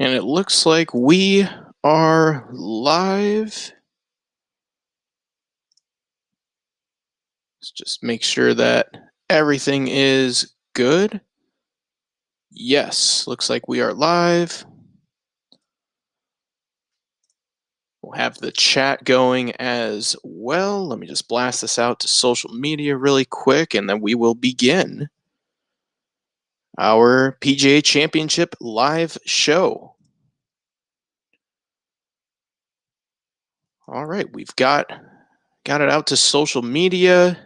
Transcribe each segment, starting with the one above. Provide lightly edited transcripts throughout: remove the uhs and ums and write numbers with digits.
And it looks like we are live. Let's just make sure that everything is good. Yes, looks like we are live. We'll have the chat going as well. Let me just blast this out to social media really quick, and then we will begin our PGA Championship live show. All right, we've got it out to social media.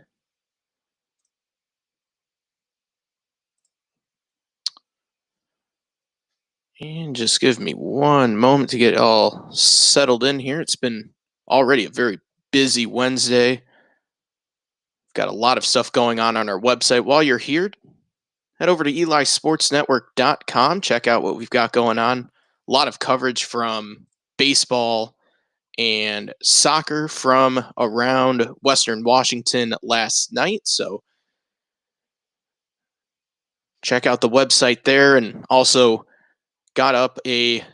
And just give me one moment to get all settled in here. It's been already a very busy Wednesday. We've got a lot of stuff going on our website. While you're here, head over to elisportsnetwork.com. Check out what we've got going on. A lot of coverage from baseball and soccer from around Western Washington last night. So check out the website there, and also got up a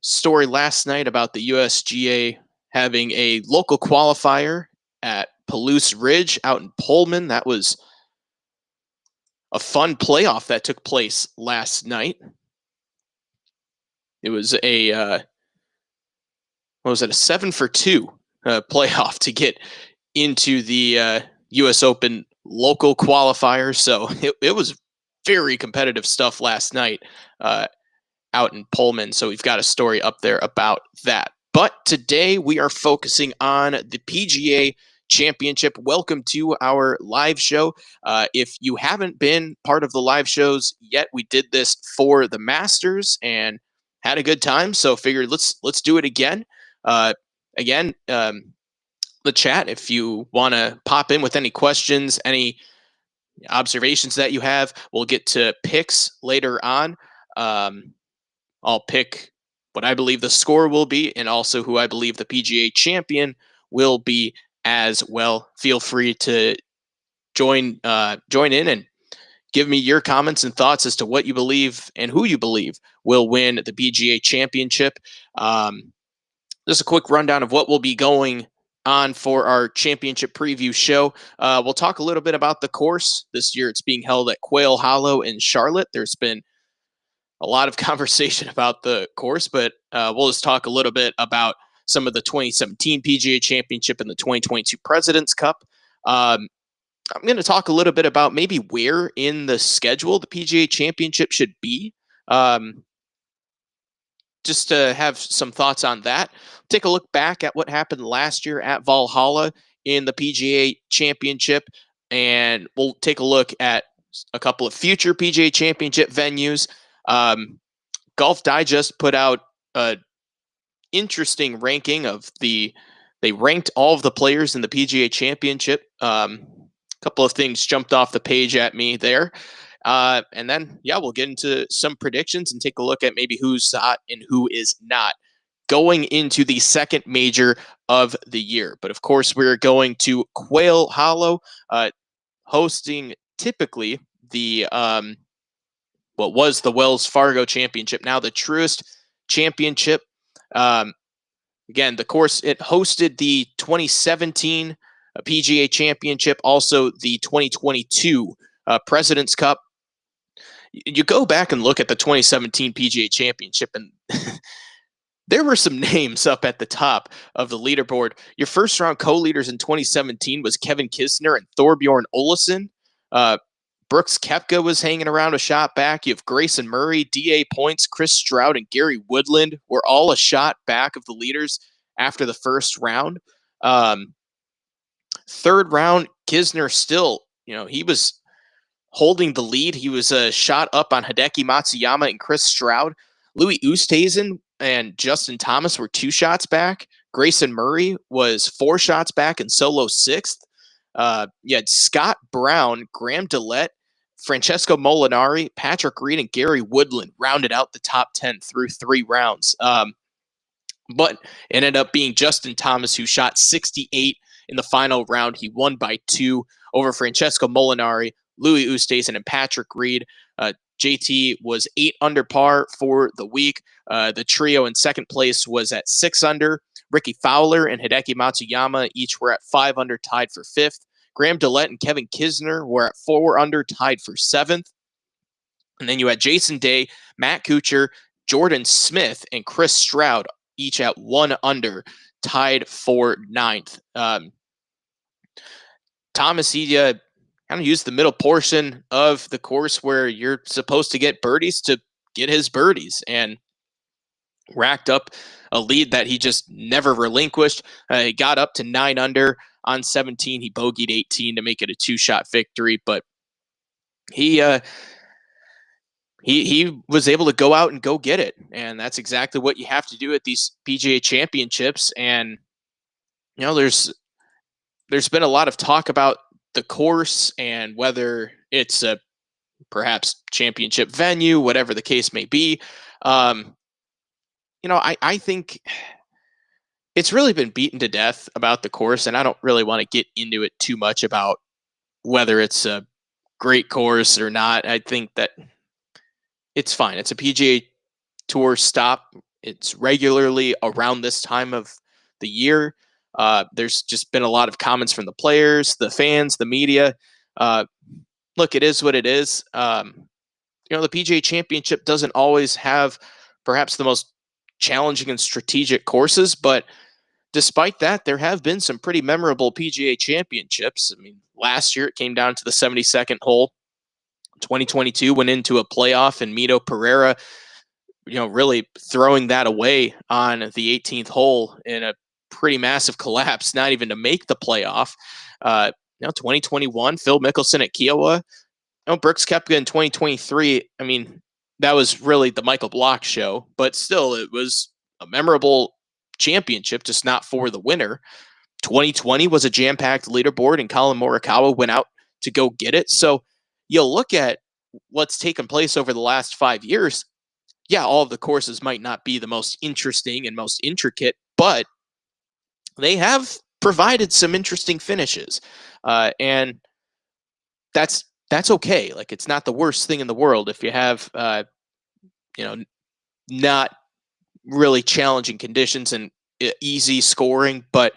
story last night about the USGA having a local qualifier at Palouse Ridge out in Pullman. That was a fun playoff that took place last night. It was a what was it, a 7-for-2 playoff to get into the U.S. Open local qualifier. So it was very competitive stuff last night out in Pullman. So we've got a story up there about that. But today we are focusing on the PGA Championship. Welcome to our live show. If you haven't been part of the live shows yet, we did this for the Masters and had a good time. So figured let's do it again. The chat, if you want to pop in with any questions, any observations that you have, we'll get to picks later on. I'll pick what I believe the score will be and also who I believe the PGA champion will be as well. Feel free to join in and give me your comments and thoughts as to what you believe and who you believe will win the PGA championship. Just a quick rundown of what will be going on for our championship preview show. We'll talk a little bit about the course. This year it's being held at Quail Hollow in Charlotte. There's been a lot of conversation about the course, but we'll just talk a little bit about some of the 2017 PGA Championship and the 2022 President's Cup. I'm going to talk a little bit about maybe where in the schedule the PGA Championship should be, just to have some thoughts on that. Take a look back at what happened last year at Valhalla in the PGA Championship, and we'll take a look at a couple of future PGA Championship venues. Golf Digest put out a interesting ranking of they ranked all of the players in the PGA Championship. A couple of things jumped off the page at me there. And then, we'll get into some predictions and take a look at maybe who's hot and who is not going into the second major of the year. But of course, we're going to Quail Hollow, hosting typically the what was the Wells Fargo Championship, now the Truist Championship. Again, the course, it hosted the 2017 PGA Championship, also the 2022 President's Cup. You go back and look at the 2017 PGA Championship, and there were some names up at the top of the leaderboard. Your first round co-leaders in 2017 was Kevin Kisner and Thorbjorn Olesen. Brooks Koepka was hanging around a shot back. You have Grayson Murray, D.A. Points, Chris Stroud, and Gary Woodland were all a shot back of the leaders after the first round. Third round, Kisner still, he was holding the lead. He was a shot up on Hideki Matsuyama and Chris Stroud. Louis Oosthuizen and Justin Thomas were 2 shots back. Grayson Murray was 4 shots back and solo 6th. You had Scott Brown, Graham DeLette, Francesco Molinari, Patrick Reed, and Gary Woodland rounded out the top 10 through 3 rounds. But it ended up being Justin Thomas, who shot 68 in the final round. He won by 2 over Francesco Molinari, Louis Oosthuizen, and Patrick Reed. JT was 8 under par for the week. The trio in second place was at 6 under. Ricky Fowler and Hideki Matsuyama each were at 5 under, tied for fifth. Graham Dillette and Kevin Kisner were at 4 under, tied for seventh. And then you had Jason Day, Matt Kuchar, Jordan Smith, and Chris Stroud each at 1 under, tied for ninth. Thomas Edia kind of used the middle portion of the course where you're supposed to get birdies to get his birdies, and racked up a lead that he just never relinquished. He got up to 9 under on 17. He bogeyed 18 to make it a 2-shot victory, but he was able to go out and go get it, and that's exactly what you have to do at these PGA Championships. And there's been a lot of talk about the course and whether it's a perhaps championship venue, whatever the case may be. I think it's really been beaten to death about the course, and I don't really want to get into it too much about whether it's a great course or not. I think that it's fine. It's a PGA Tour stop. It's regularly around this time of the year. There's just been a lot of comments from the players, the fans, the media. Look, it is what it is. The PGA Championship doesn't always have perhaps the most challenging and strategic courses, but despite that, there have been some pretty memorable PGA Championships. I mean, last year it came down to the 72nd hole. 2022 went into a playoff, and Mito Pereira, really throwing that away on the 18th hole in a pretty massive collapse, not even to make the playoff. 2021, Phil Mickelson at Kiowa. Brooks Koepka in 2023. I mean, that was really the Michael Block show, but still, it was a memorable championship, just not for the winner. 2020 was a jam-packed leaderboard, and Colin Morikawa went out to go get it. So you'll look at what's taken place over the last 5 years. Yeah, all of the courses might not be the most interesting and most intricate, but they have provided some interesting finishes. And that's okay. Like, it's not the worst thing in the world if you have, not really challenging conditions and easy scoring, but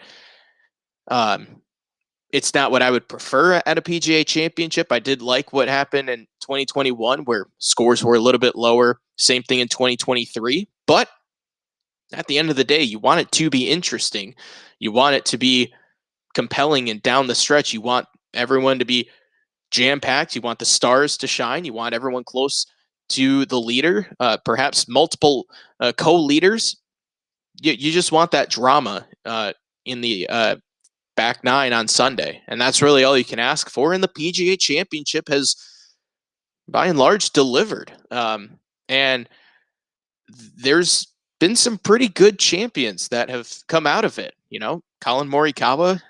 it's not what I would prefer at a PGA Championship. I did like what happened in 2021 where scores were a little bit lower. Same thing in 2023. But at the end of the day, you want it to be interesting. You want it to be compelling, and down the stretch, you want everyone to be jam-packed. You want the stars to shine. You want everyone close to the leader, perhaps multiple co-leaders. You just want that drama in the back nine on Sunday. And that's really all you can ask for. And the PGA Championship has, by and large, delivered. And there's been some pretty good champions that have come out of it. Colin Morikawa,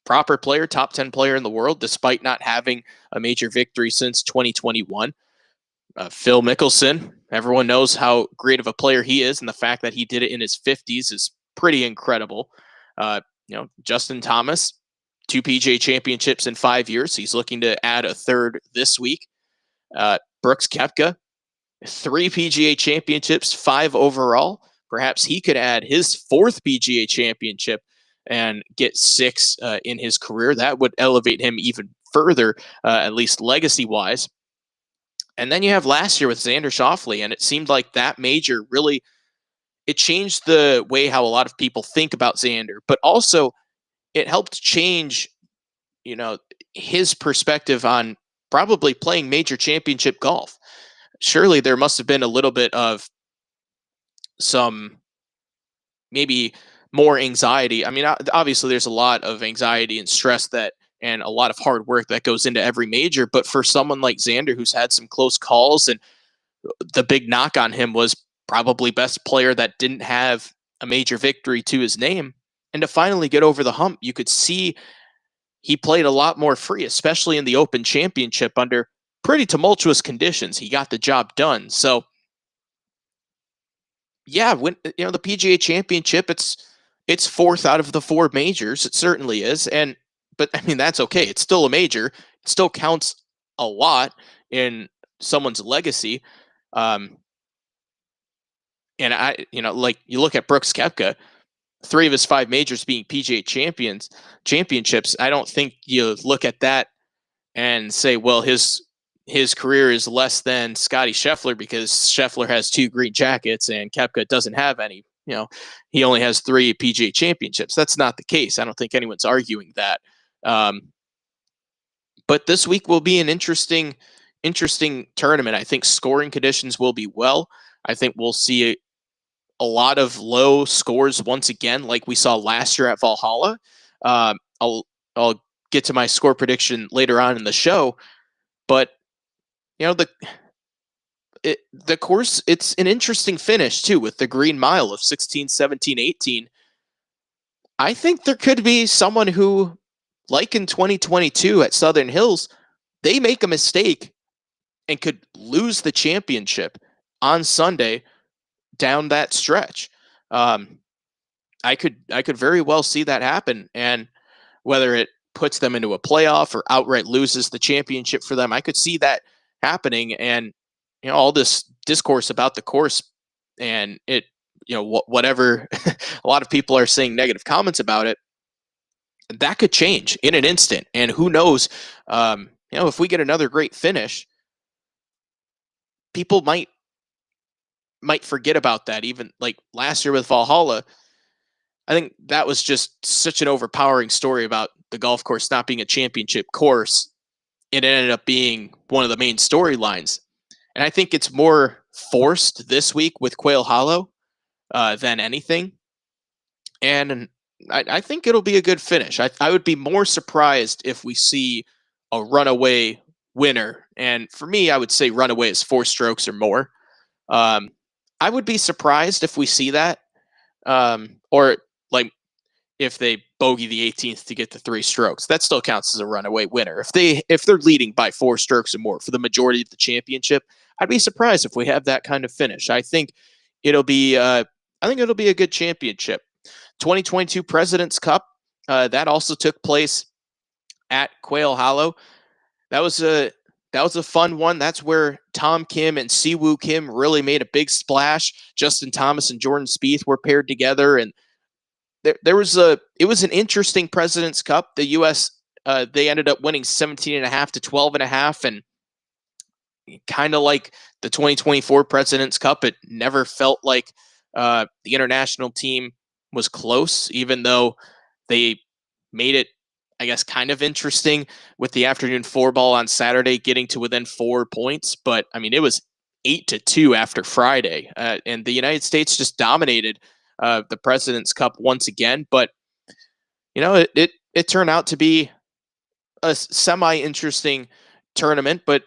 proper player, top 10 player in the world, despite not having a major victory since 2021. Phil Mickelson, everyone knows how great of a player he is, and the fact that he did it in his 50s is pretty incredible. Justin Thomas, 2 PGA Championships in 5 years. He's looking to add a third this week. Brooks Koepka, 3 PGA Championships, 5 overall. Perhaps he could add his 4th PGA Championship and get 6 in his career. That would elevate him even further, at least legacy-wise. And then you have last year with Xander Schauffele, and it seemed like that major really, it changed the way how a lot of people think about Xander, but also it helped change, his perspective on probably playing major championship golf. Surely there must have been a little bit of some maybe more anxiety. I mean, obviously there's a lot of anxiety and stress and a lot of hard work that goes into every major. But for someone like Xander, who's had some close calls, and the big knock on him was probably best player that didn't have a major victory to his name, and to finally get over the hump, you could see he played a lot more free, especially in the Open Championship under pretty tumultuous conditions. He got the job done. So yeah, when the PGA Championship, it's 4th out of the 4 majors. It certainly is. But I mean, that's okay. It's still a major. It still counts a lot. in someone's legacy. Um, and like you look at Brooks Koepka, 3 of his 5 majors being PGA championships. I don't think you look at that and say, well, his career is less than Scotty Scheffler because Scheffler has 2 green jackets and Koepka doesn't have any. He only has 3 PGA championships. That's not the case. I don't think anyone's arguing that. But this week will be an interesting tournament. I think scoring conditions will be well. I think we'll see a lot of low scores once again, like we saw last year at Valhalla. I'll get to my score prediction later on in the show, but the course, it's an interesting finish too, with the green mile of 16, 17, 18. I think there could be someone who, like in 2022 at Southern Hills, they make a mistake and could lose the championship on Sunday down that stretch. I could very well see that happen, and whether it puts them into a playoff or outright loses the championship for them, I could see that happening. And all this discourse about the course, and it, whatever a lot of people are saying negative comments about it, that could change in an instant. And who knows, if we get another great finish, people might forget about that. Even like last year with Valhalla, I think that was just such an overpowering story about the golf course not being a championship course. It ended up being one of the main storylines. And I think it's more forced this week with Quail Hollow than anything. And I think it'll be a good finish. I would be more surprised if we see a runaway winner. And for me, I would say runaway is 4 strokes or more. I would be surprised if we see that. Or like if they bogey the 18th to get to 3 strokes, that still counts as a runaway winner. If they're leading by 4 strokes or more for the majority of the championship, I'd be surprised if we have that kind of finish. I think it'll be a good championship. 2022 President's Cup, that also took place at Quail Hollow. That was a fun one. That's where Tom Kim and Siwoo Kim really made a big splash. Justin Thomas and Jordan Spieth were paired together, and it was an interesting President's Cup. The U.S. They ended up winning 17.5 to 12.5, and kind of like the 2024 President's Cup, it never felt like the international team was close, even though they made it, I guess, kind of interesting with the afternoon 4 ball on Saturday getting to within 4 points. But I mean, it was 8-2 after Friday, and the United States just dominated the President's Cup once again. But it turned out to be a semi-interesting tournament. But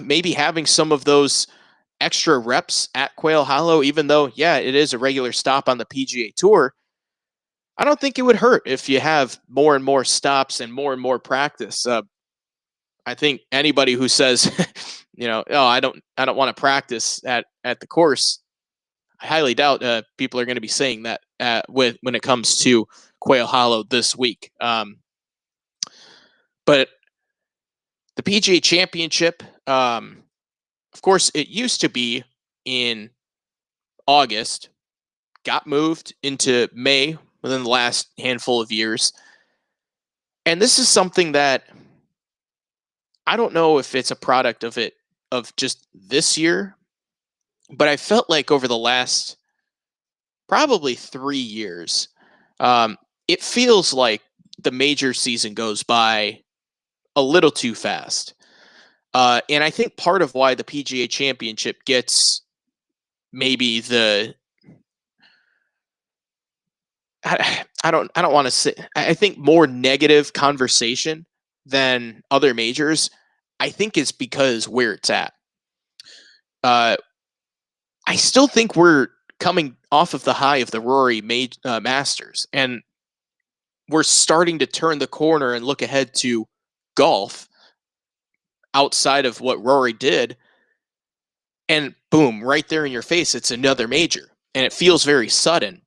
maybe having some of those extra reps at Quail Hollow, even though, yeah, it is a regular stop on the PGA Tour, I don't think it would hurt if you have more and more stops and more practice. I think anybody who says, oh, I don't want to practice at the course, I highly doubt people are going to be saying that when it comes to Quail Hollow this week. But the PGA Championship, of course, it used to be in August, got moved into May within the last handful of years. And this is something that I don't know if it's a product of just this year, but I felt like over the last probably 3 years, it feels like the major season goes by a little too fast. And I think part of why the PGA Championship gets maybe I don't want to say, I think more negative conversation than other majors, I think is because where it's at. I still think we're coming off of the high of the Rory Masters, and we're starting to turn the corner and look ahead to golf outside of what Rory did. And boom, right there in your face, it's another major, and it feels very sudden.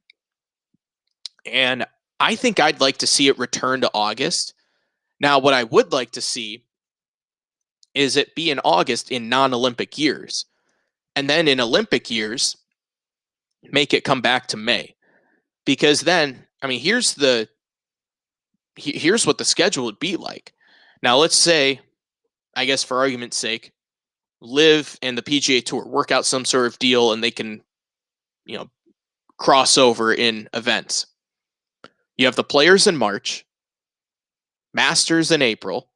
And I think I'd like to see it return to August. Now, what I would like to see is it be in August in non-Olympic years, and then in Olympic years make it come back to May. Because then, I mean, here's what the schedule would be like. Now, let's say, I guess for argument's sake, Live and the PGA Tour work out some sort of deal and they can, you know, cross over in events. You have the Players in March, Masters in April,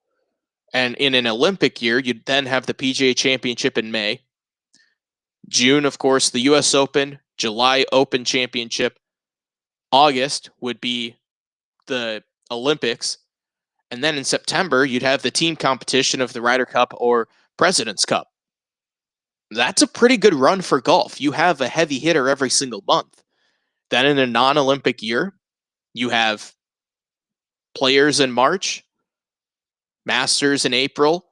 and in an Olympic year, you'd then have the PGA Championship in May. June, of course, the US Open, July Open Championship. August would be the Olympics. And then in September, you'd have the team competition of the Ryder Cup or President's Cup. That's a pretty good run for golf. You have a heavy hitter every single month. Then in a non-Olympic year, you have Players in March, Masters in April,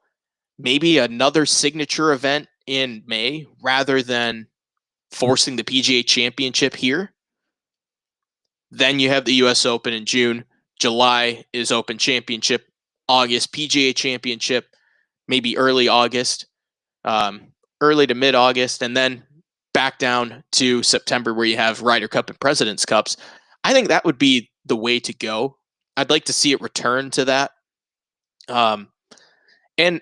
maybe another signature event in May rather than forcing the PGA Championship here. Then you have the US Open in June. July is Open Championship. August, PGA Championship, maybe early August, early to mid-August, and then back down to September where you have Ryder Cup and President's Cups. I think that would be the way to go. I'd like to see it return to that. And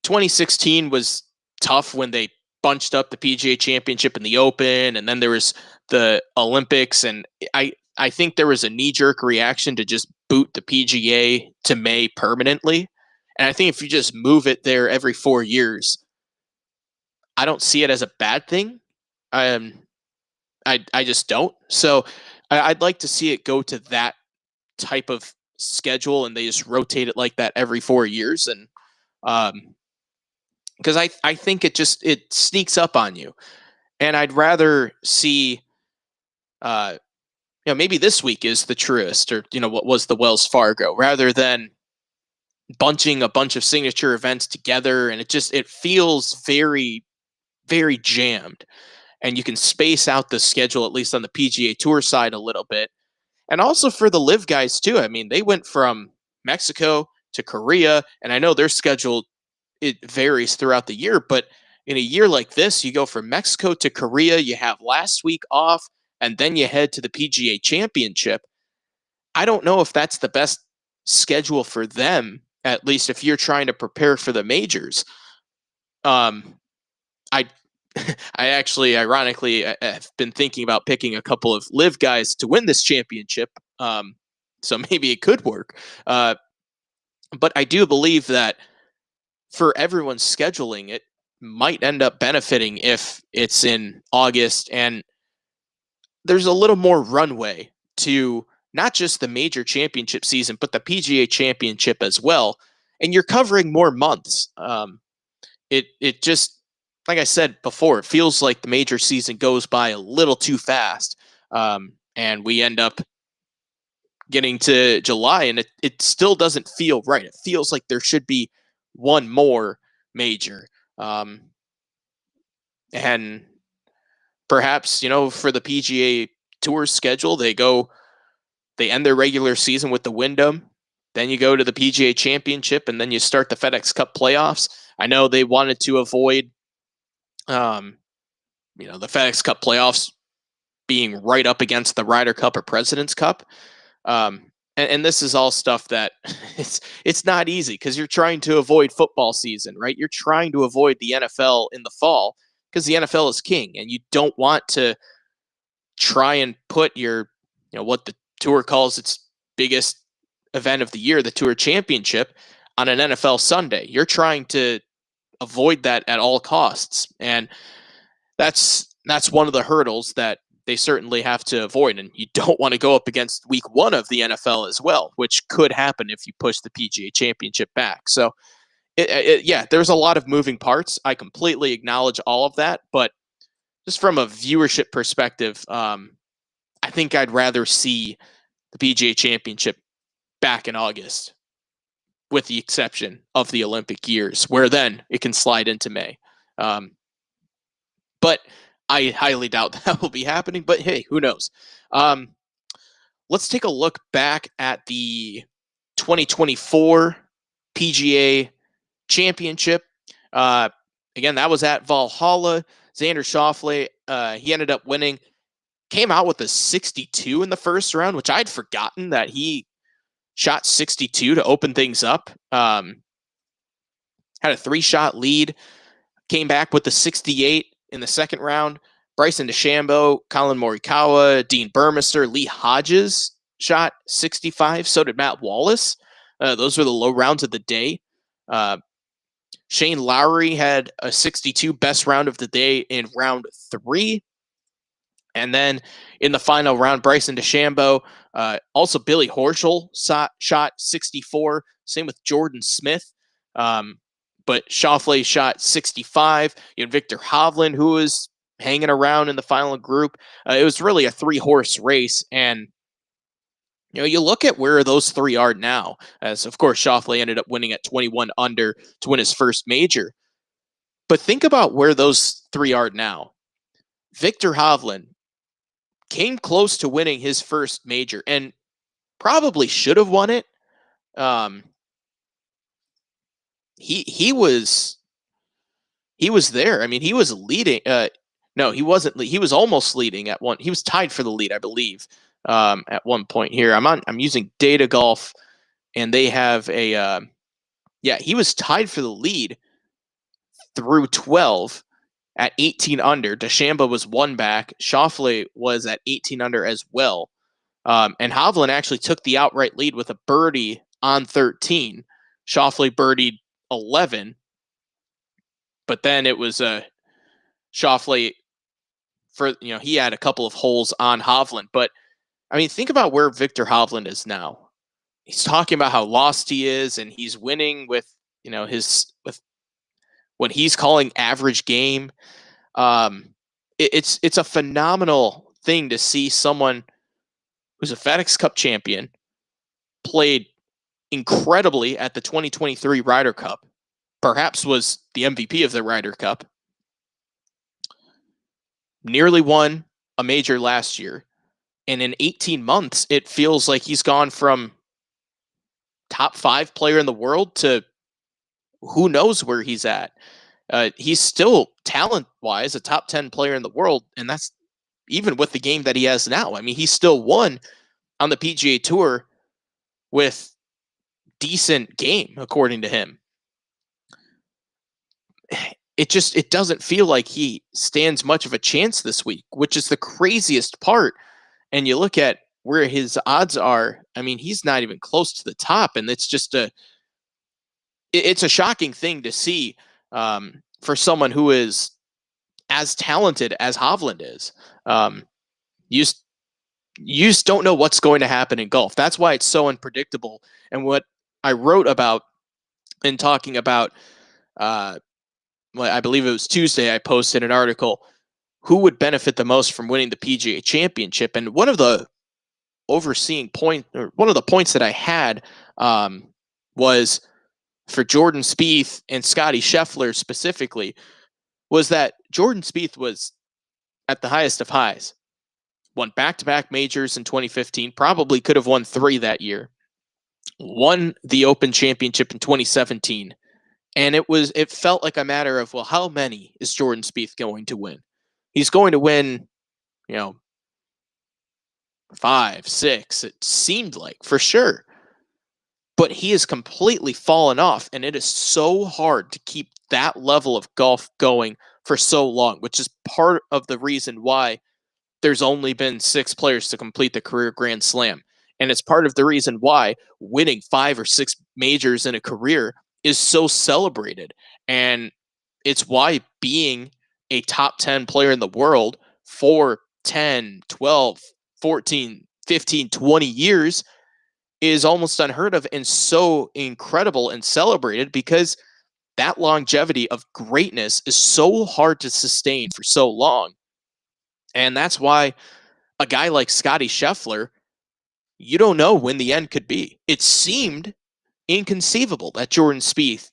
2016 was tough when they bunched up the PGA Championship and the Open, and then there was the Olympics, and I think there was a knee-jerk reaction to just boot the PGA to May permanently. And I think if you just move it there every 4 years, I don't see it as a bad thing. I just don't. So I'd like to see it go to that type of schedule, and they just rotate it like that every 4 years. And because I think it sneaks up on you, and I'd rather see, maybe this week is the Truist, or what was the Wells Fargo, rather than bunching a bunch of signature events together, and it feels very, very jammed. And you can space out the schedule, at least on the PGA Tour side, a little bit. And also for the Live guys, too. I mean, they went from Mexico to Korea, and I know their schedule, it varies throughout the year, but in a year like this, you go from Mexico to Korea, you have last week off, and then you head to the PGA Championship. I don't know if that's the best schedule for them, at least if you're trying to prepare for the majors. I I actually, ironically, have been thinking about picking a couple of Live guys to win this championship. So maybe it could work. But I do believe that for everyone's scheduling, it might end up benefiting if it's in August, and there's a little more runway to not just the major championship season, but the PGA Championship as well. And you're covering more months. It just, like I said before, it feels like the major season goes by a little too fast. And we end up getting to July, and it still doesn't feel right. It feels like there should be one more major. And perhaps, for the PGA Tour schedule, they end their regular season with the Wyndham. Then you go to the PGA Championship, and then you start the FedEx Cup playoffs. I know they wanted to avoid the FedEx Cup playoffs being right up against the Ryder Cup or President's Cup. And this is all stuff that it's not easy, because you're trying to avoid football season, right? You're trying to avoid the NFL in the fall, because the NFL is king, and you don't want to try and put your, what the tour calls its biggest event of the year, the Tour Championship, on an NFL Sunday. You're trying to avoid that at all costs. And that's one of the hurdles that they certainly have to avoid. And you don't want to go up against week 1 of the NFL as well, which could happen if you push the PGA Championship back. So there's a lot of moving parts. I completely acknowledge all of that, but just from a viewership perspective, I think I'd rather see the PGA Championship back in August, with the exception of the Olympic years, where then it can slide into May. But I highly doubt that will be happening, but hey, who knows? Let's take a look back at the 2024 PGA Championship. Again, that was at Valhalla. Xander Schauffele, he ended up winning. Came out with a 62 in the first round, which I'd forgotten that he shot 62 to open things up. Had a 3-shot lead. Came back with the 68 in the second round. Bryson DeChambeau, Colin Morikawa, Dean Burmester, Lee Hodges shot 65. So did Matt Wallace. Those were the low rounds of the day. Shane Lowry had a 62, best round of the day in round 3. And then in the final round, Bryson DeChambeau, also Billy Horschel shot 64. Same with Jordan Smith. But Schauffele shot 65. You had Victor Hovland, who was hanging around in the final group. It was really a 3-horse race. And, you look at where those 3 are now, as of course Schauffele ended up winning at 21 under to win his first major. But think about where those 3 are now. Victor Hovland came close to winning his first major and probably should have won it. He was there. I mean, he was leading. No, he wasn't. He was almost leading at one. He was tied for the lead, I believe, at one point here. I'm using Data Golf, and they have a. He was tied for the lead through 12 at 18 under. DeChambeau was 1 back. Schauffele was at 18 under as well. And Hovland actually took the outright lead with a birdie on 13. Schauffele birdied 11. But then it was Schauffele for, he had a couple of holes on Hovland. But, I mean, think about where Victor Hovland is now. He's talking about how lost he is, and he's winning with, with what he's calling average game. It's a phenomenal thing to see someone who's a FedEx Cup champion, played incredibly at the 2023 Ryder Cup, perhaps was the MVP of the Ryder Cup, nearly won a major last year, and in 18 months, it feels like he's gone from top 5 player in the world to who knows where he's at. He's still talent-wise a top 10 player in the world, and that's even with the game that he has now. I mean, he still won on the PGA Tour with decent game, according to him. It doesn't feel like he stands much of a chance this week, which is the craziest part. And you look at where his odds are. I mean, he's not even close to the top, and it's just it's a shocking thing to see for someone who is as talented as Hovland is. You just don't know what's going to happen in golf. That's why it's so unpredictable. And what I wrote about in talking about, I believe it was Tuesday, I posted an article, who would benefit the most from winning the PGA Championship. And one of the points that I had was for Jordan Spieth and Scottie Scheffler specifically, was that Jordan Spieth was at the highest of highs. Won back-to-back majors in 2015, probably could have won 3 that year. Won the Open Championship in 2017. And it felt like a matter of, well, how many is Jordan Spieth going to win? He's going to win, 5, 6, it seemed like, for sure. But he has completely fallen off, and it is so hard to keep that level of golf going for so long, which is part of the reason why there's only been 6 players to complete the career Grand Slam. And it's part of the reason why winning 5 or 6 majors in a career is so celebrated. And it's why being a top 10 player in the world for 10, 12, 14, 15, 20 years is almost unheard of and so incredible and celebrated, because that longevity of greatness is so hard to sustain for so long. And that's why a guy like Scottie Scheffler, you don't know when the end could be. It seemed inconceivable that Jordan Spieth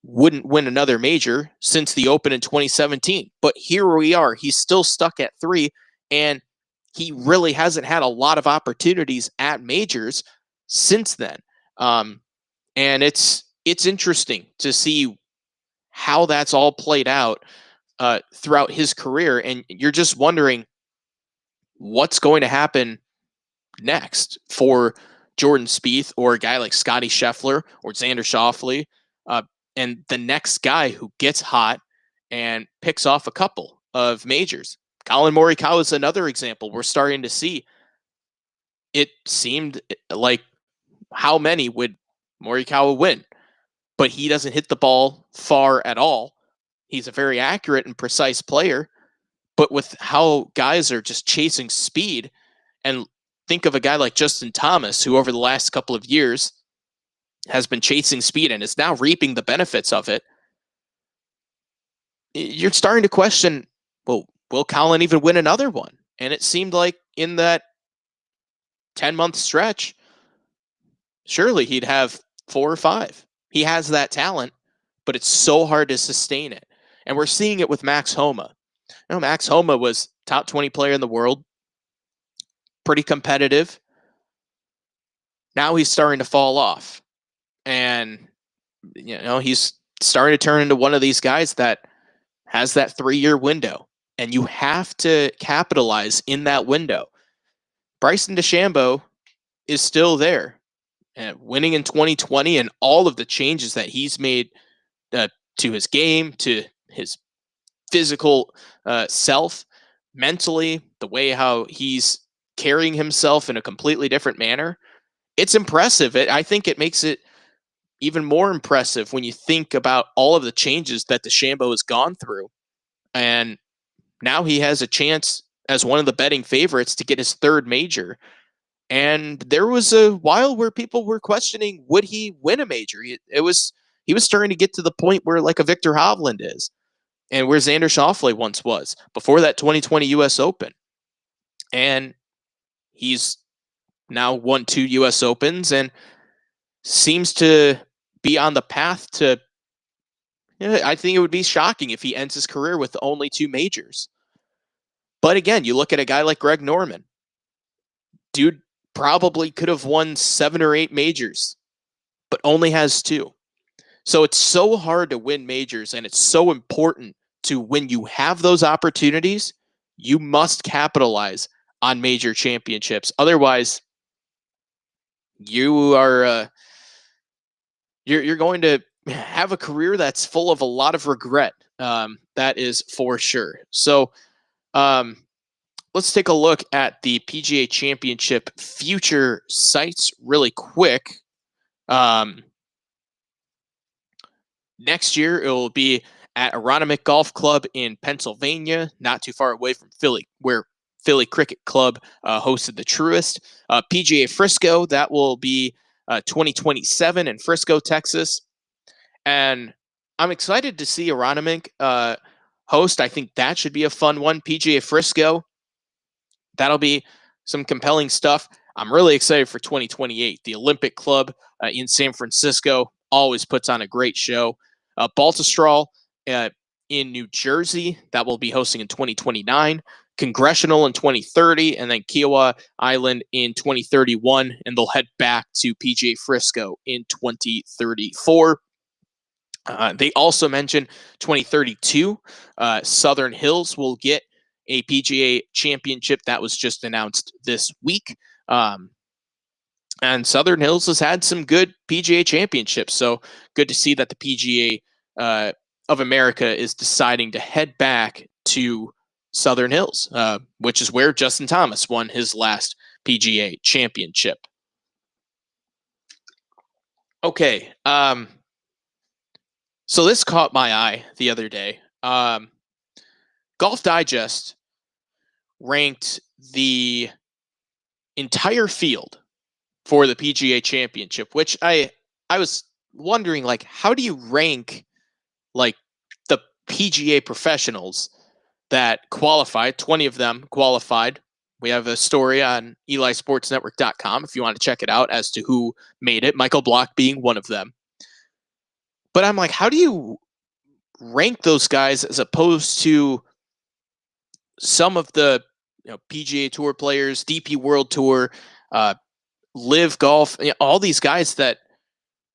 wouldn't win another major since the Open in 2017. But here we are. He's still stuck at 3, and he really hasn't had a lot of opportunities at majors since then. And it's interesting to see how that's all played out throughout his career, and you're just wondering what's going to happen next for Jordan Spieth or a guy like Scotty Scheffler or Xander Schauffele, uh, and the next guy who gets hot and picks off a couple of majors. Colin Morikawa is another example. We're starting to see it seemed like how many would Morikawa win, but he doesn't hit the ball far at all. He's a very accurate and precise player, but with how guys are just chasing speed, and think of a guy like Justin Thomas, who over the last couple of years has been chasing speed and is now reaping the benefits of it. You're starting to question, well, will Colin even win another one? And it seemed like in that 10-month stretch, surely he'd have 4 or 5. He has that talent, but it's so hard to sustain it. And we're seeing it with Max Homa. You know, Max Homa was top 20 player in the world, pretty competitive. Now he's starting to fall off. And, he's starting to turn into one of these guys that has that 3-year window. And you have to capitalize in that window. Bryson DeChambeau is still there. And winning in 2020 and all of the changes that he's made to his game, to his physical self, mentally, the way how he's carrying himself in a completely different manner, it's impressive. I think it makes it even more impressive when you think about all of the changes that DeChambeau has gone through. And now he has a chance as one of the betting favorites to get his 3rd major. And there was a while where people were questioning, would he win a major? He was starting to get to the point where like a Victor Hovland is, and where Xander Schauffele once was before that 2020 U.S. Open. And he's now won 2 U.S. Opens and seems to be on the path to, I think it would be shocking if he ends his career with only 2 majors. But again, you look at a guy like Greg Norman. Dude probably could have won 7 or 8 majors, but only has 2. So it's so hard to win majors, and it's so important to, when you have those opportunities, you must capitalize on major championships. Otherwise, you are you're going to have a career that's full of a lot of regret. That is for sure. So let's take a look at the PGA Championship future sites really quick. Next year, it will be at Aronimink Golf Club in Pennsylvania, not too far away from Philly, where Philly Cricket Club hosted the Truist. PGA Frisco, that will be 2027 in Frisco, Texas. And I'm excited to see Aronimink host. I think that should be a fun one. PGA Frisco, that'll be some compelling stuff. I'm really excited for 2028. The Olympic Club in San Francisco always puts on a great show. Baltusrol in New Jersey, that will be hosting in 2029. Congressional in 2030, and then Kiowa Island in 2031, and they'll head back to PGA Frisco in 2034. They also mentioned 2032. Southern Hills will get a PGA championship that was just announced this week. And Southern Hills has had some good PGA championships. So good to see that the PGA of America is deciding to head back to Southern Hills, which is where Justin Thomas won his last PGA championship. Okay. So this caught my eye the other day. Golf Digest ranked the entire field for the PGA Championship, which I was wondering, like, how do you rank like the PGA professionals that qualified? 20 of them qualified. We have a story on EliSportsNetwork.com if you want to check it out as to who made it, Michael Block being one of them. But I'm like, how do you rank those guys as opposed to some of the PGA Tour players, DP World Tour, Live Golf, all these guys that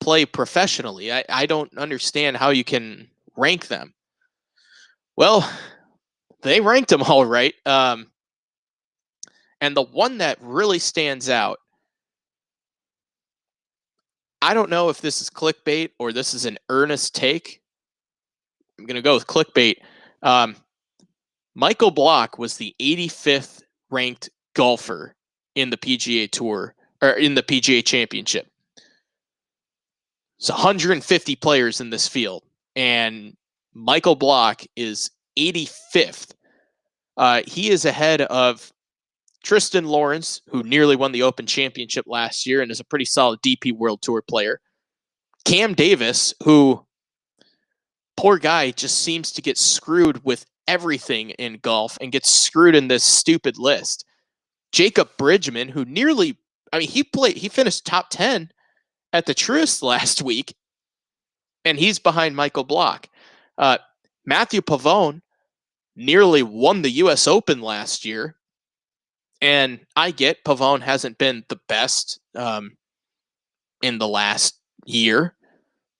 play professionally? I don't understand how you can rank them. Well, they ranked them all right. And the one that really stands out, I don't know if this is clickbait or this is an earnest take. I'm going to go with clickbait. Michael Block was the 85th ranked golfer in the PGA Tour, or in the PGA Championship. It's 150 players in this field, and Michael Block is 85th. He is ahead of Tristan Lawrence, who nearly won the Open Championship last year and is a pretty solid DP World Tour player. Cam Davis, who, poor guy, just seems to get screwed with everything in golf and gets screwed in this stupid list. Jacob Bridgman, who he finished top 10 at the Truist last week, and he's behind Michael Block. Matthew Pavone nearly won the U.S. Open last year, and I get Pavone hasn't been the best in the last year,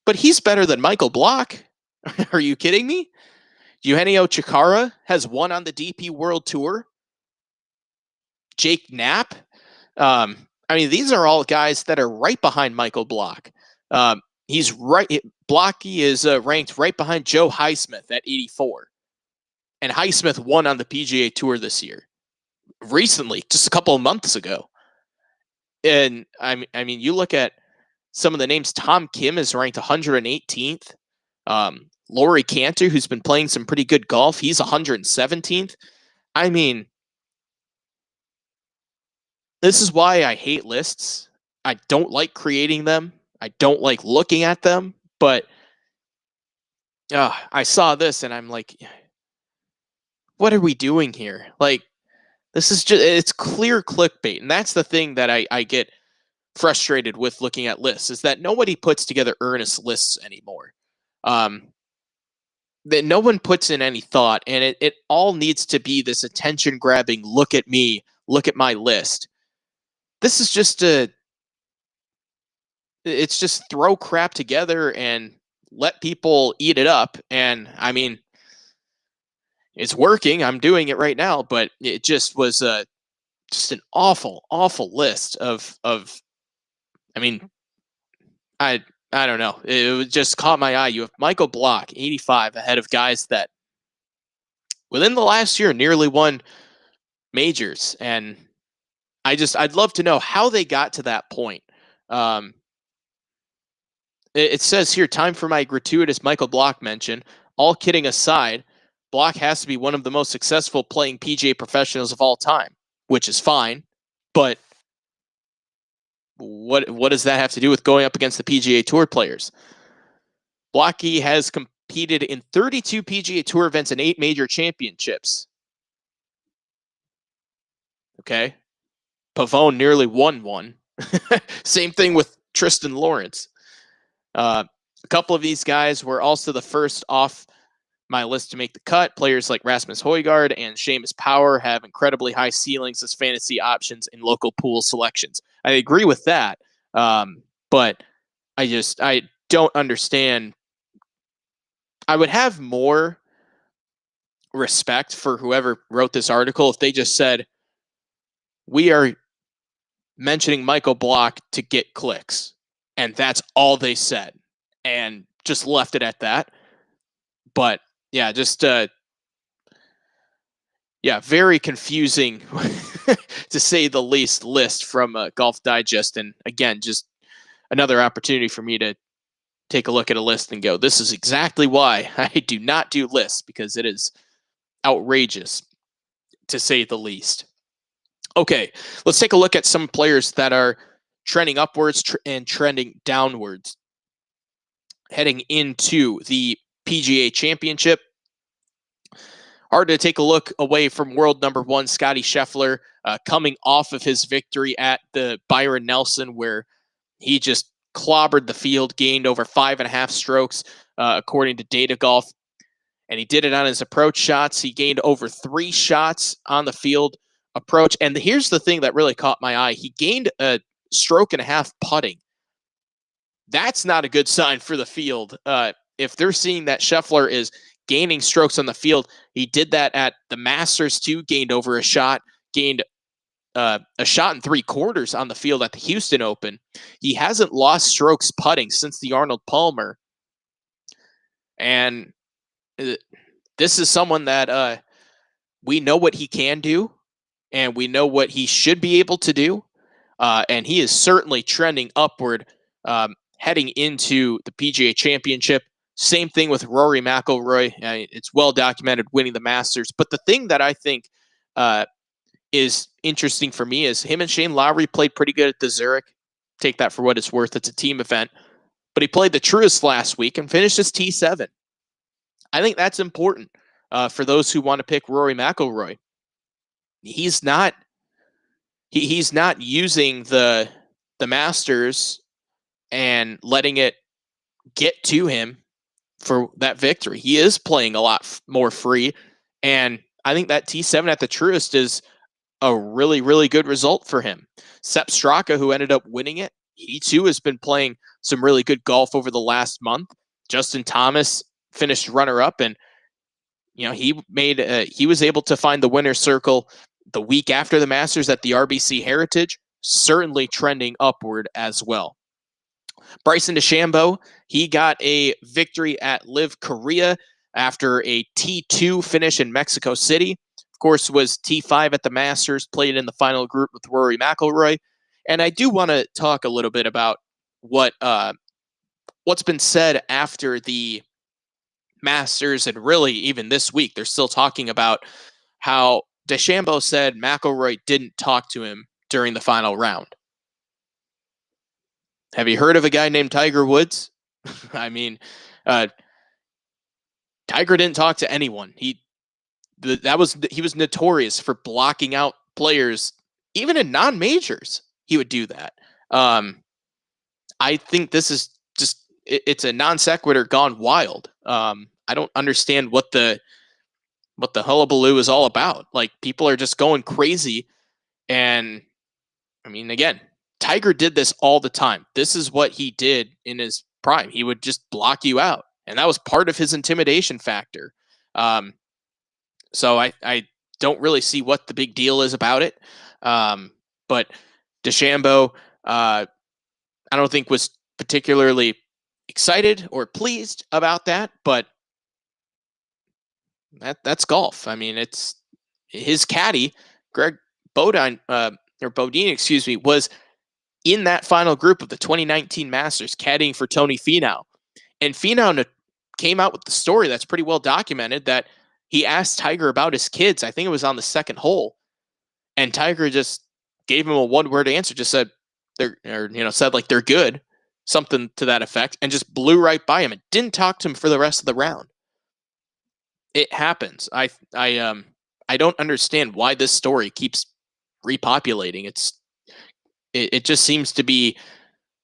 but he's better than Michael Block. Are you kidding me? Eugenio Chacarra has won on the DP World Tour. Jake Knapp. These are all guys that are right behind Michael Block. He's right. Blocky is ranked right behind Joe Highsmith at 84. And Highsmith won on the PGA Tour this year. Recently, just a couple of months ago. And you look at some of the names. Tom Kim is ranked 118th. Laurie Cantor, who's been playing some pretty good golf, he's 117th. This is why I hate lists. I don't like creating them. I don't like looking at them. But I saw this and I'm like, what are we doing here? Like, this is it's clear clickbait. And that's the thing that I get frustrated with looking at lists, is that nobody puts together earnest lists anymore. That no one puts in any thought, and it all needs to be this attention grabbing, look at me, look at my list. This is just it's just throw crap together and let people eat it up. And it's working. I'm doing it right now, but it just was just an awful, awful list of I don't know. It just caught my eye. You have Michael Block, 85, ahead of guys that within the last year nearly won majors. And I'd love to know how they got to that point. It says here, time for my gratuitous Michael Block mention. All kidding aside, Block has to be one of the most successful playing PGA professionals of all time, which is fine. But what does that have to do with going up against the PGA Tour players? Blocky has competed in 32 PGA Tour events and 8 major championships. Okay. Pavone nearly won one. Same thing with Tristan Lawrence. A couple of these guys were also the first off my list to make the cut. Players like Rasmus Højgaard and Seamus Power have incredibly high ceilings as fantasy options in local pool selections. I agree with that, but I don't understand. I would have more respect for whoever wrote this article if they just said, we are mentioning Michael Block to get clicks, and that's all they said, and just left it at that. But yeah, just very confusing to say the least list from Golf Digest. And again, just another opportunity for me to take a look at a list and go, this is exactly why I do not do lists, because it is outrageous to say the least. Okay, let's take a look at some players that are trending upwards and trending downwards heading into the PGA Championship. Hard to take a look away from world number one, Scottie Scheffler, coming off of his victory at the Byron Nelson, where he just clobbered the field, gained over 5.5 strokes, according to Data Golf. And he did it on his approach shots. He gained over 3 shots on the field approach. And here's the thing that really caught my eye. He gained a 1.5 stroke putting. That's not a good sign for the field. if they're seeing that Scheffler is gaining strokes on the field, he did that at the Masters too, gained over a shot, gained a shot and 3/4 on the field at the Houston Open. He hasn't lost strokes putting since the Arnold Palmer. And this is someone that we know what he can do, and we know what he should be able to do. And he is certainly trending upward heading into the PGA Championship. Same thing with Rory McIlroy. It's well documented winning the Masters. But the thing that I think is interesting for me is him and Shane Lowry played pretty good at the Zurich. Take that for what it's worth. It's a team event. But he played the Truist last week and finished as T7. I think that's important for those who want to pick Rory McIlroy. He's not using the Masters and letting it get to him for that victory. He is playing a lot more free, and I think that T7 at the Truist is a really, really good result for him. Sepp Straka, who ended up winning it, he too has been playing some really good golf over the last month. Justin Thomas finished runner-up, and he was able to find the winner's circle the week after the Masters at the RBC Heritage, certainly trending upward as well. Bryson DeChambeau, he got a victory at Live Korea after a T2 finish in Mexico City. Of course, was T5 at the Masters, played in the final group with Rory McIlroy. And I do want to talk a little bit about what's been said after the Masters, and really even this week. They're still talking about how DeChambeau said McIlroy didn't talk to him during the final round. Have you heard of a guy named Tiger Woods? I mean, Tiger didn't talk to anyone. He was notorious for blocking out players, even in non-majors. He would do that. I think this is just it's a non sequitur gone wild. I don't understand what the hullabaloo is all about. Like, people are just going crazy, and I mean, again, Tiger did this all the time. This is what he did in his prime. He would just block you out, and that was part of his intimidation factor. So I don't really see what the big deal is about it. But DeChambeau, I don't think was particularly excited or pleased about that, but that's golf. I mean, it's his caddy, Greg Bodine, Bodine, was in that final group of the 2019 Masters, caddying for Tony Finau. And Finau came out with the story that's pretty well documented that he asked Tiger about his kids. I think it was on the second hole, and Tiger just gave him a one-word answer, just said said like they're good, something to that effect, and just blew right by him and didn't talk to him for the rest of the round. It happens. I don't understand why this story keeps repopulating. It just seems to be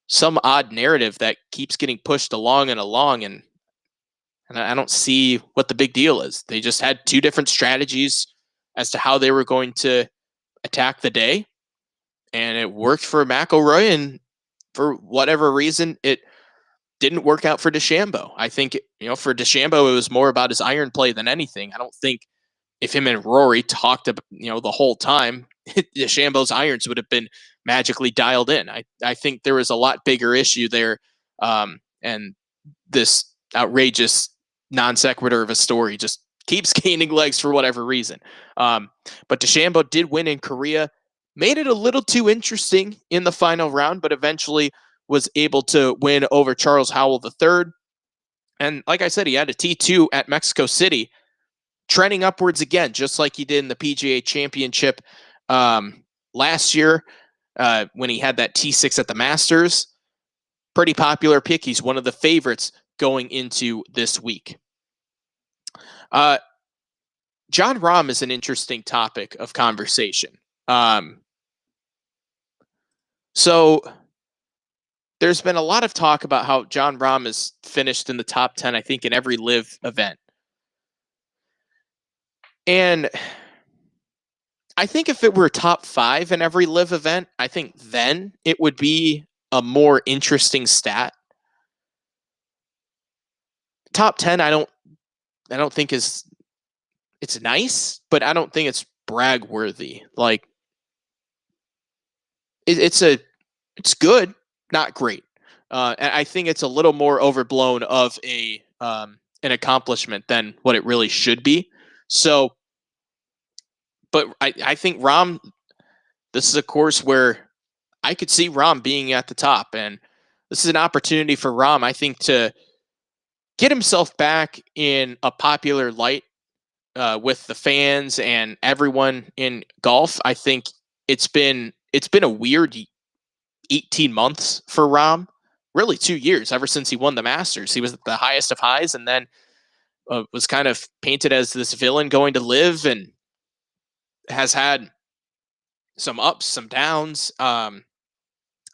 some odd narrative that keeps getting pushed along and along, and I don't see what the big deal is. They just had two different strategies as to how they were going to attack the day, and it worked for McIlroy, and for whatever reason, it didn't work out for DeChambeau. I think, for DeChambeau, it was more about his iron play than anything. I don't think if him and Rory talked, the whole time, DeChambeau's irons would have been magically dialed in. I think there was a lot bigger issue there, and this outrageous non sequitur of a story just keeps gaining legs for whatever reason. But DeChambeau did win in Korea, made it a little too interesting in the final round, but eventually was able to win over Charles Howell III. And like I said, he had a T2 at Mexico City, trending upwards again, just like he did in the PGA Championship last year when he had that T6 at the Masters. Pretty popular pick. He's one of the favorites going into this week. John Rahm is an interesting topic of conversation. So there's been a lot of talk about how John Rahm is finished in the top 10, I think, in every live event. And I think if it were top 5 in every live event, I think then it would be a more interesting stat. top 10, I don't think it's nice, but I don't think it's brag worthy. Like it's good, not great. And I think it's a little more overblown of an accomplishment than what it really should be. So, but I think Rahm, this is a course where I could see Rahm being at the top, and this is an opportunity for Rahm, I think, to get himself back in a popular light with the fans and everyone in golf. I think it's been a weird 18 months for Rahm, really 2 years ever since he won the Masters. He was at the highest of highs, and then was kind of painted as this villain going to live, and has had some ups, some downs.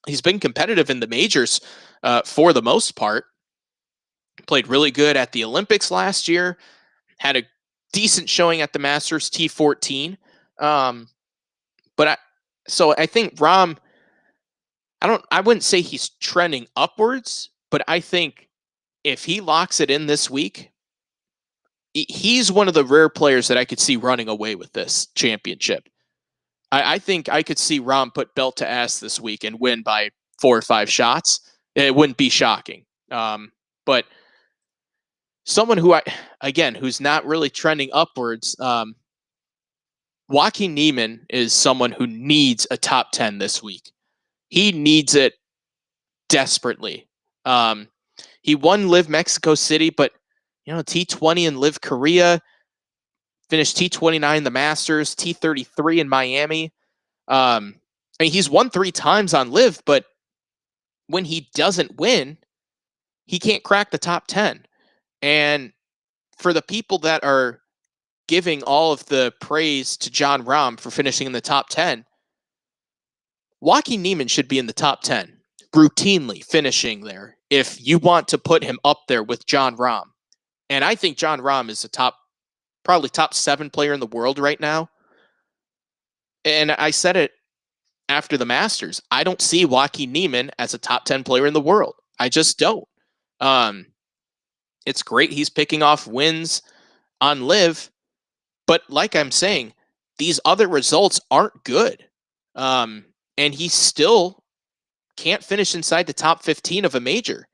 He's been competitive in the majors for the most part. Played really good at the Olympics last year. Had a decent showing at the Masters T14. Um, but I think Rahm, I wouldn't say he's trending upwards, but I think if he locks it in this week, he's one of the rare players that I could see running away with this championship. I think I could see Rahm put belt to ass this week and win by 4 or 5 shots. It wouldn't be shocking. But someone who's not really trending upwards, Joaquin Niemann is someone who needs a top 10 this week. He needs it desperately. He won Live Mexico City, but T20 in Live Korea, finished T29 the Masters, T33 in Miami. I mean, he's won 3 times on Live, but when he doesn't win, he can't crack the top 10. And for the people that are giving all of the praise to Jon Rahm for finishing in the top 10, Joaquin Niemann should be in the top 10, routinely finishing there if you want to put him up there with Jon Rahm. And I think Jon Rahm is probably top 7 player in the world right now. And I said it after the Masters. I don't see Joaquin Niemann as a top 10 player in the world. I just don't. It's great he's picking off wins on Live, but like I'm saying, these other results aren't good. And he still can't finish inside the top 15 of a major.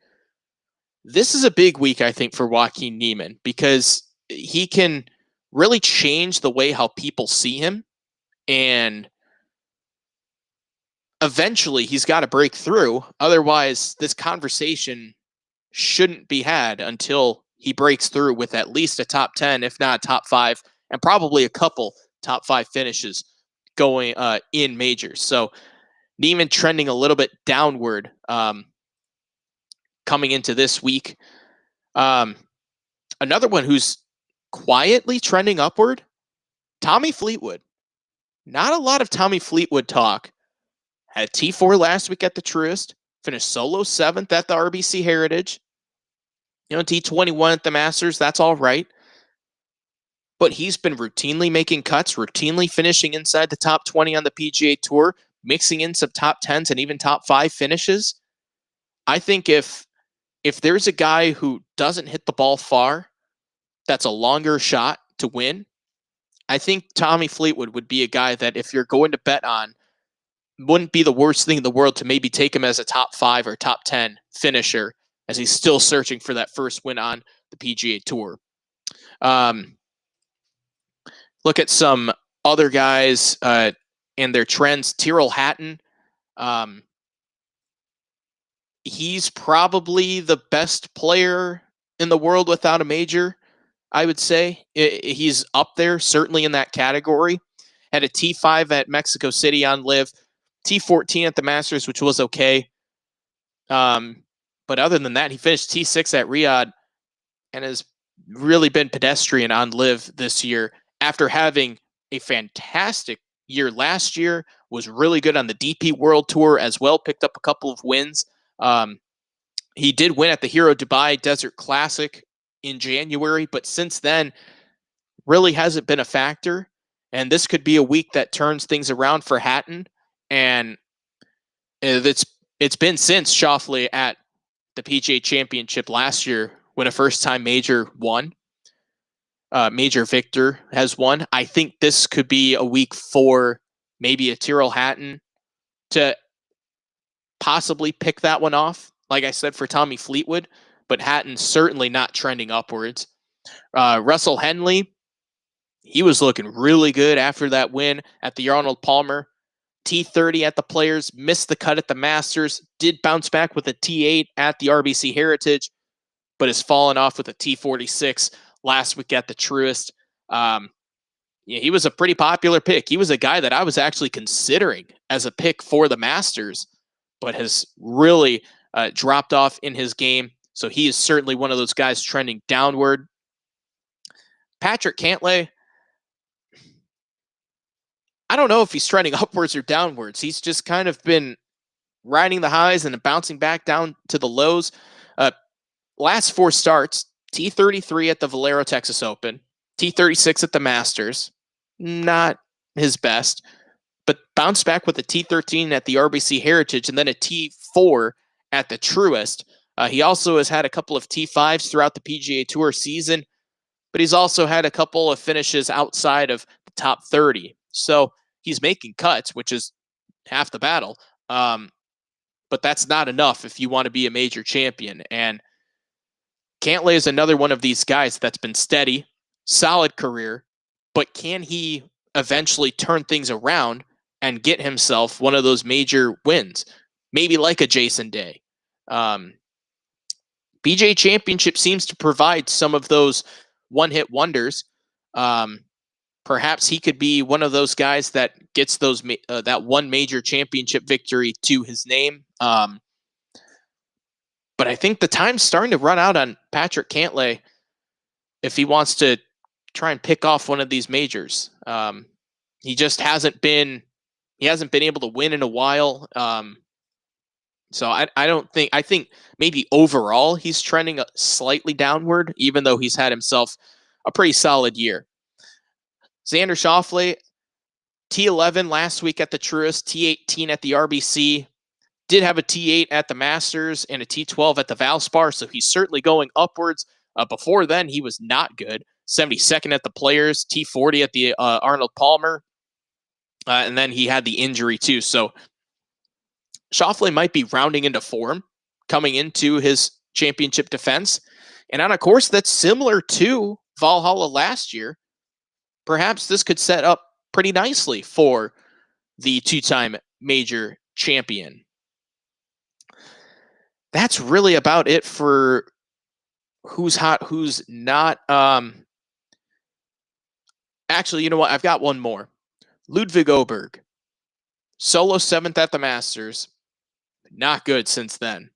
This is a big week, I think, for Joaquin Niemann, because he can really change the way how people see him. And eventually he's got to break through. Otherwise, this conversation shouldn't be had until he breaks through with at least a top 10, if not a top 5, and probably a couple top 5 finishes going in majors. So Niemann trending a little bit downward coming into this week. Another one who's quietly trending upward, Tommy Fleetwood. Not a lot of Tommy Fleetwood talk. Had T4 last week at the Truist, finished solo 7th at the RBC Heritage. T21 at the Masters, that's all right. But he's been routinely making cuts, routinely finishing inside the top 20 on the PGA Tour, mixing in some top 10s and even top 5 finishes. I think if there's a guy who doesn't hit the ball far, that's a longer shot to win, I think Tommy Fleetwood would be a guy that if you're going to bet on, wouldn't be the worst thing in the world to maybe take him as a top 5 or top 10 finisher, as he's still searching for that first win on the PGA Tour. Look at some other guys and their trends. Tyrrell Hatton, he's probably the best player in the world without a major, I would say. He's up there, certainly in that category. Had a T5 at Mexico City on Live, T14 at the Masters, which was okay. But other than that, he finished T6 at Riyadh and has really been pedestrian on Live this year after having a fantastic year last year, was really good on the DP World Tour as well, picked up a couple of wins. He did win at the Hero Dubai Desert Classic in January, but since then, really hasn't been a factor. And this could be a week that turns things around for Hatton. And it's been since Schauffele at the PGA Championship last year when a first-time major victor has won. I think this could be a week for maybe a Tyrrell Hatton to possibly pick that one off. Like I said, for Tommy Fleetwood, but Hatton's certainly not trending upwards. Russell Henley, he was looking really good after that win at the Arnold Palmer. T30 at the Players, missed the cut at the Masters, did bounce back with a T8 at the RBC Heritage, but has fallen off with a T46 last week at the Truist. Yeah, he was a pretty popular pick. He was a guy that I was actually considering as a pick for the Masters, but has really dropped off in his game. So he is certainly one of those guys trending downward. Patrick Cantlay, I don't know if he's trending upwards or downwards. He's just kind of been riding the highs and bouncing back down to the lows. Last 4 starts, T33 at the Valero Texas Open, T36 at the Masters, not his best, but bounced back with a T13 at the RBC Heritage and then a T4 at the Truist. He also has had a couple of T5s throughout the PGA Tour season, but he's also had a couple of finishes outside of the top 30. So he's making cuts, which is half the battle. But that's not enough if you want to be a major champion. And Cantlay is another one of these guys that's been steady, solid career, but can he eventually turn things around and get himself one of those major wins? Maybe like a Jason Day. PGA Championship seems to provide some of those one-hit wonders. Perhaps he could be one of those guys that gets those that one major championship victory to his name. But I think the time's starting to run out on Patrick Cantlay if he wants to try and pick off one of these majors. He just hasn't been able to win in a while. So I think maybe overall he's trending slightly downward, even though he's had himself a pretty solid year. Xander Schauffele, T11 last week at the Truist, T18 at the RBC, did have a T8 at the Masters and a T12 at the Valspar, so he's certainly going upwards. Before then, he was not good. 72nd at the Players, T40 at the Arnold Palmer, and then he had the injury too. So Schauffele might be rounding into form coming into his championship defense. And on a course that's similar to Valhalla last year, perhaps this could set up pretty nicely for the 2-time major champion. That's really about it for who's hot, who's not. Actually, you know what? I've got one more. Ludwig Oberg, solo 7th at the Masters. Not good since then.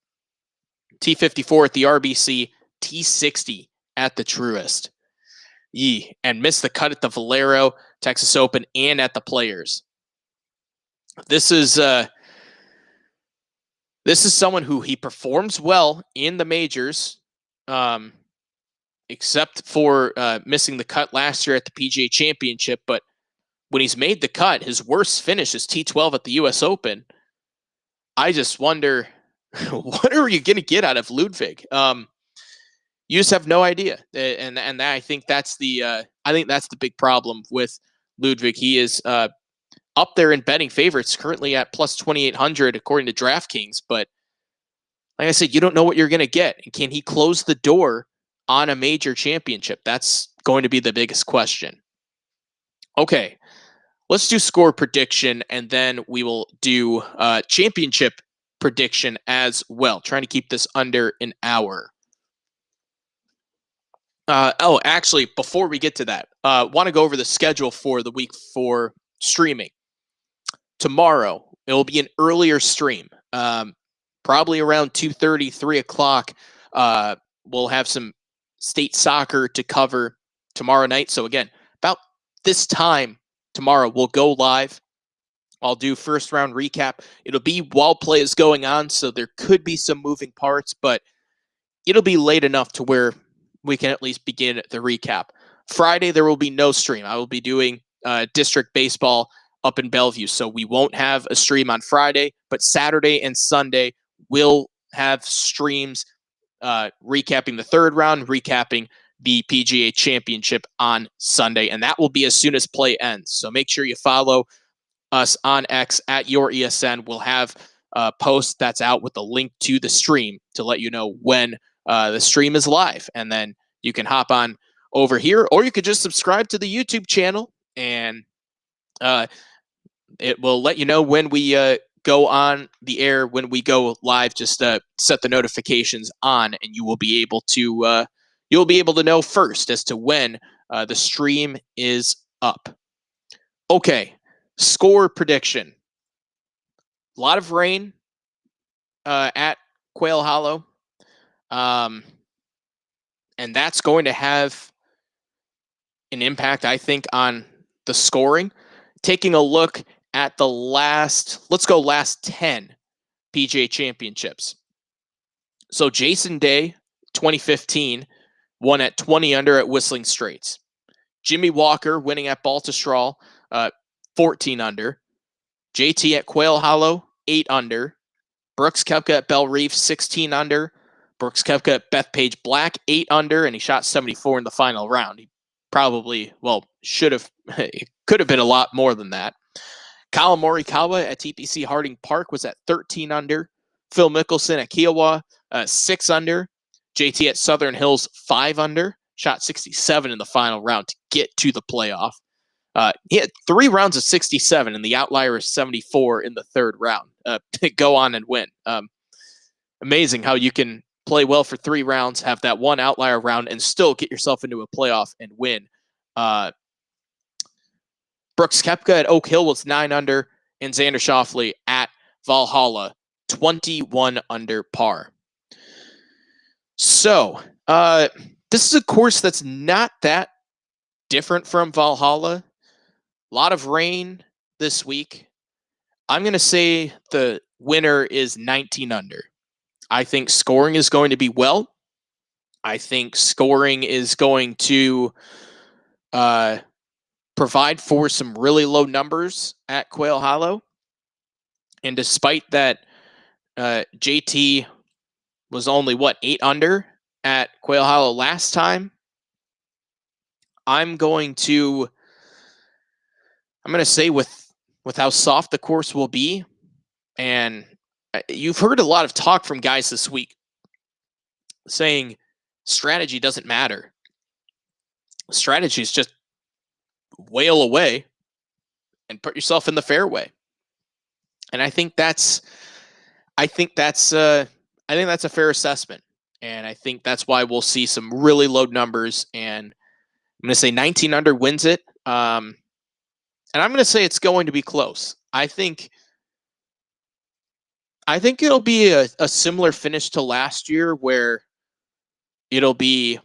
T54 at the RBC, T60 at the Truist. And missed the cut at the Valero, Texas Open, and at the Players. This is someone who he performs well in the majors, except for missing the cut last year at the PGA Championship. But when he's made the cut, his worst finish is T12 at the U.S. Open. I just wonder, what are you going to get out of Ludwig? You just have no idea, and I think that's the big problem with Ludwig. He is up there in betting favorites, currently at plus 2,800 according to DraftKings. But like I said, you don't know what you're going to get, and can he close the door on a major championship? That's going to be the biggest question. Okay, let's do score prediction, and then we will do championship prediction as well. Trying to keep this under an hour. Actually, before we get to that, want to go over the schedule for the week for streaming. Tomorrow, it will be an earlier stream, probably around 2:30, 3 o'clock. We'll have some state soccer to cover tomorrow night. So again, about this time tomorrow, we'll go live. I'll do first round recap. It'll be while play is going on, so there could be some moving parts, but it'll be late enough to where we can at least begin the recap. Friday, there will be no stream. I will be doing district baseball up in Bellevue, so we won't have a stream on Friday, but Saturday and Sunday will have streams recapping the third round, recapping the PGA Championship on Sunday, and that will be as soon as play ends. So make sure you follow us on X at your ESN. We'll have a post that's out with the link to the stream to let you know when the stream is live, and then you can hop on over here, or you could just subscribe to the YouTube channel, and it will let you know when we go on the air, when we go live. Just set the notifications on, and you will be able to know first as to when the stream is up. Okay, score prediction. A lot of rain at Quail Hollow, and that's going to have an impact, I think, on the scoring. Taking a look at the last 10 PGA Championships. So Jason Day, 2015, won at 20 under at Whistling Straits. Jimmy Walker winning at Baltusrol, 14 under. JT at Quail Hollow, 8 under. Brooks Koepka at Bell Reef, 16 under. Brooks Koepka at Bethpage Black, 8 under, and he shot 74 in the final round. He probably, it could have been a lot more than that. Colin Morikawa at TPC Harding Park was at 13 under. Phil Mickelson at Kiowa, 6 under. JT at Southern Hills, 5 under. Shot 67 in the final round to get to the playoff. He had 3 rounds of 67, and the outlier is 74 in the third round. Go on and win. Amazing how you can play well for 3 rounds, have that one outlier round, and still get yourself into a playoff and win. Brooks Koepka at Oak Hill was 9 under, and Xander Schauffele at Valhalla, 21 under par. So, this is a course that's not that different from Valhalla. A lot of rain this week. I'm going to say the winner is 19 under. I think scoring is going to be well. I think scoring is going to provide for some really low numbers at Quail Hollow. And despite that, JT was only, 8 under at Quail Hollow last time. I'm going to say with how soft the course will be, and you've heard a lot of talk from guys this week saying strategy doesn't matter. Strategy is just whale away and put yourself in the fairway. And I think that's a fair assessment. And I think that's why we'll see some really low numbers. And I'm going to say 19 under wins it. And I'm going to say it's going to be close. I think it'll be a similar finish to last year, where it'll be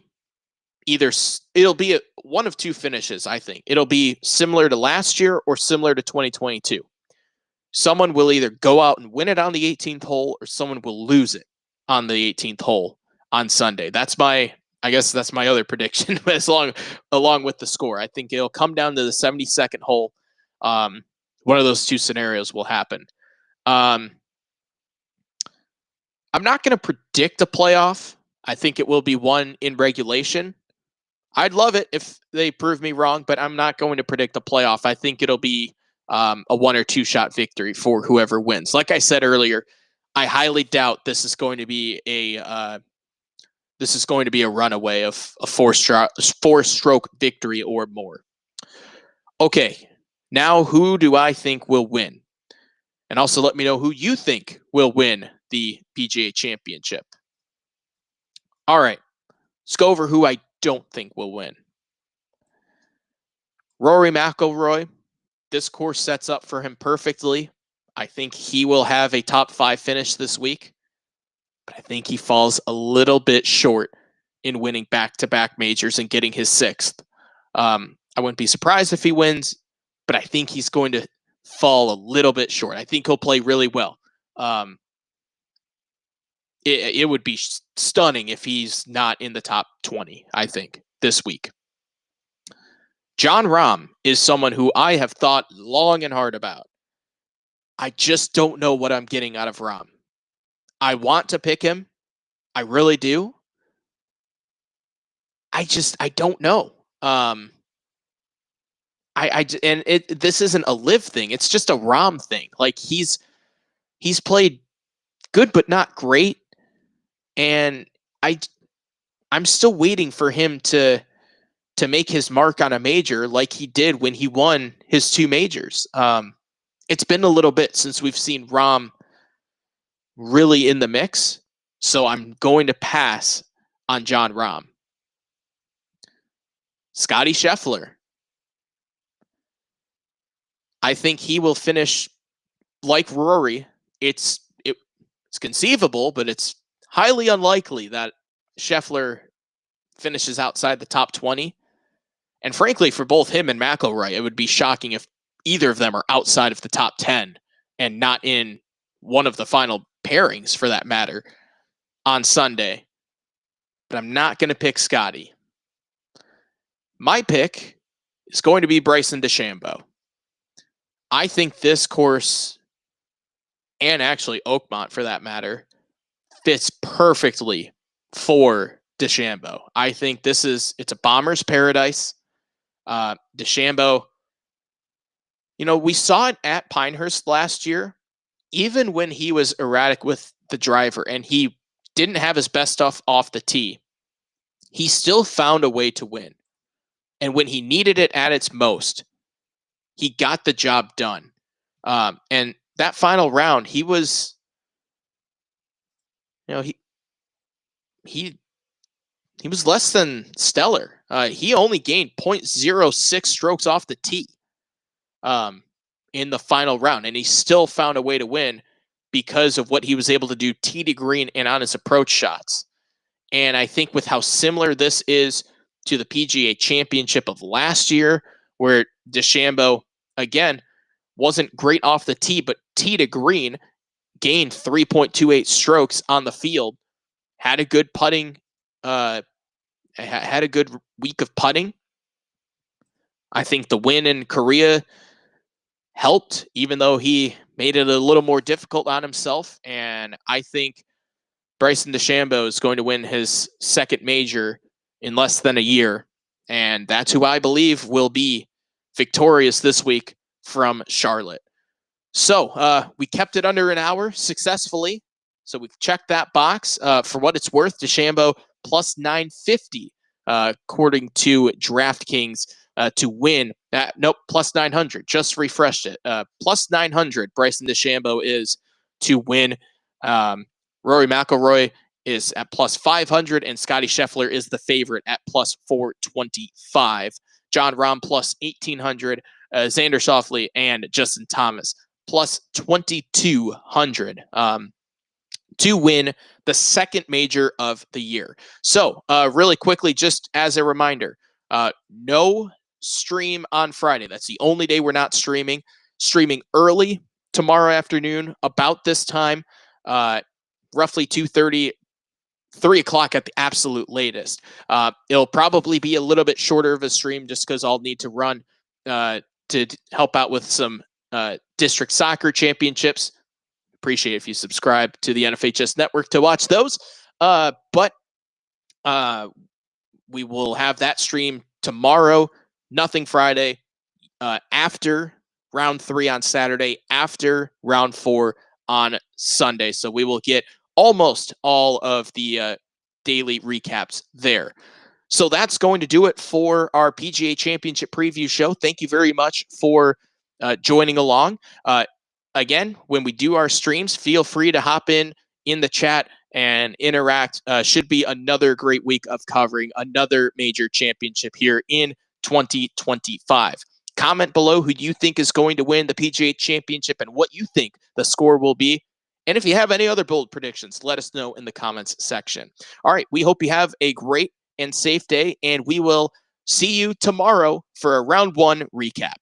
one of 2 finishes. I think it'll be similar to last year or similar to 2022. Someone will either go out and win it on the 18th hole, or someone will lose it on the 18th hole on Sunday. That's my other prediction, along with the score. I think it'll come down to the 72nd hole. One of those 2 scenarios will happen. I'm not going to predict a playoff. I think it will be won in regulation. I'd love it if they prove me wrong, but I'm not going to predict a playoff. I think it'll be a 1 or 2 shot victory for whoever wins. Like I said earlier, I highly doubt this is going to be a runaway of a 4-stroke victory or more. Okay, now who do I think will win? And also let me know who you think will win the PGA Championship. All right, let's go over who I don't think will win. Rory McIlroy. This course sets up for him perfectly. I think he will have a top 5 finish this week, but I think he falls a little bit short in winning back-to-back majors and getting his 6th. I wouldn't be surprised if he wins, but I think he's going to fall a little bit short. I think he'll play really well. It would be stunning if he's not in the top 20, I think, this week. Jon Rahm is someone who I have thought long and hard about. I just don't know what I'm getting out of Rahm. I want to pick him. I really do. I don't know. And this isn't a live thing. It's just a Rom thing. Like he's played good, but not great. And I, I'm still waiting for him to make his mark on a major like he did when he won his two majors. It's been a little bit since we've seen Rom really in the mix, so I'm going to pass on Jon Rahm. Scotty Scheffler. I think he will finish like Rory. It's conceivable, but it's highly unlikely that Scheffler finishes outside the top 20. And frankly, for both him and McIlroy, it would be shocking if either of them are outside of the top 10 and not in one of the final pairings, for that matter, on Sunday. But I'm not going to pick Scotty. My pick is going to be Bryson DeChambeau. I think this course, and actually Oakmont for that matter, fits perfectly for DeChambeau. I think it's a bomber's paradise. DeChambeau, we saw it at Pinehurst last year, even when he was erratic with the driver and he didn't have his best stuff off the tee, he still found a way to win. And when he needed it at its most, he got the job done. And that final round, he was, he was less than stellar. He only gained 0.06 strokes off the tee in the final round, and he still found a way to win because of what he was able to do tee to green and on his approach shots. And I think with how similar this is to the PGA Championship of last year, where DeChambeau, again, wasn't great off the tee, but tee to green, gained 3.28 strokes on the field, had a good putting, had a good week of putting. I think the win in Korea helped, even though he made it a little more difficult on himself. And I think Bryson DeChambeau is going to win his second major in less than a year. And that's who I believe will be victorious this week from Charlotte. So we kept it under an hour successfully. So we've checked that box. For what it's worth, DeChambeau plus 950, according to DraftKings, to win. Nope, plus 900. Just refreshed it. Plus 900, Bryson DeChambeau is to win. Rory McIlroy is at plus 500, and Scotty Scheffler is the favorite at plus 425. Jon Rahm plus 1,800. Xander Schauffele and Justin Thomas plus 2,200 to win the second major of the year. So really quickly, just as a reminder, no stream on Friday. That's the only day we're not streaming. Streaming early tomorrow afternoon, about this time, roughly 2:30, 3 o'clock at the absolute latest. It'll probably be a little bit shorter of a stream just because I'll need to run to help out with some district soccer championships. Appreciate if you subscribe to the NFHS network to watch those. But we will have that stream tomorrow. Nothing Friday. After round 3 on Saturday. After round 4 on Sunday. So we will get almost all of the daily recaps there. So that's going to do it for our PGA Championship preview show. Thank you very much for joining along. Again, when we do our streams, feel free to hop in the chat and interact. Should be another great week of covering another major championship here in 2025. Comment below who you think is going to win the PGA Championship and what you think the score will be. And if you have any other bold predictions, let us know in the comments section. All right, we hope you have a great and safe day, and we will see you tomorrow for a round 1 recap.